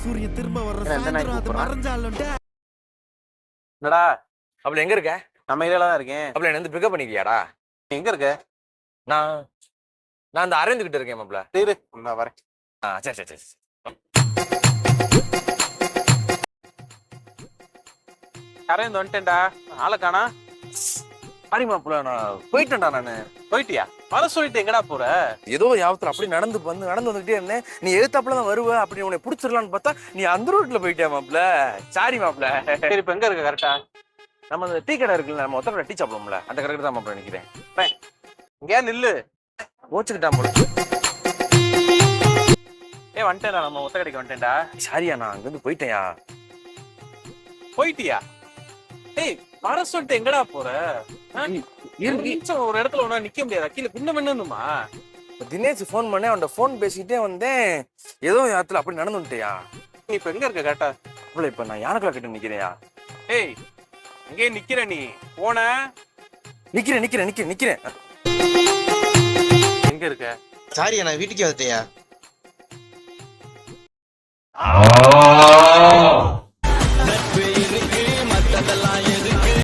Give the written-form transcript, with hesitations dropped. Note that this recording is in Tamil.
சூரியன் திரும்ப வர்ற என்ன நாய் சாயந்தரம் அது கூப்பிடுறான்? மறைஞ்சாலும் என்னடா அப்படி எங்க இருக்க? நம்ம ஏரியால தான் இருக்கேன். அப்படி என்ன வந்து பிக்கப் பண்ணிக்கிறியாடா? நீ எங்க இருக்க? நான் நான் அந்த அரேந்துகிட்ட இருக்கேன் மாப்ள. இரு நான் வரேன். சரி சரி சரி. அரேந்து வந்துட்டேன்டா. ஆளை காணா. சாரி மாப்ள, நான் போயிட்டேன்டா. நானு போயிட்டியா? வர சொல்லிட்டு எங்கடா போற? ஏதோ யாவத்துல அப்படி நடந்து வந்துகிட்டே இருந்தேன். நீ எதிர்த்தாப்புல தான் வருவ அப்படி உன்னை புடிச்சிடலான்னு பார்த்தா நீ அந்த ரூட்ல போயிட்டியா மாப்ள. சாரி மாப்ள. சரி இப்ப எங்க இருக்க கரெக்டா? நம்ம அந்த டீ கடை இருக்குல்ல, நம்ம ஒத்தப்பட டீ சாப்பிடுவோம்ல, அந்த கடைக்கு தான் மாப்ள நிக்கிறேன். இங்கே நில்லு. ஓச்சுக்கிட்டான் போல. வந்துட்டேன்டா, நம்ம ஒத்த கடைக்கு வந்துட்டேன்டா. சாரியா, நான் அங்கிருந்து போயிட்டேன்யா. போயிட்டியா? ஏய் வர சொல்லிட்டு எங்கடா போற? ஒரு இடத்துல ஒண்ணா நிக்க முடியாதா? கீழே பின்ன வேணுமா? தினேஷ் போன் பண்ணேன், அவன் போன் பேசிக்கிட்டே வந்தேன். ஏதோ யாத்துல அப்படி நடந்துட்டியா. நீ இப்ப எங்க இருக்க கரெக்டா? அவ்வளவு இப்ப நான் யானைக்குள்ள கிட்ட நிக்கிறேயா. ஏய் அங்கே நிக்கிற நீ போன. நிக்கிறேன். எங்க இருக்க? சாரியா, நான் வீட்டுக்கே வந்துட்டேயா.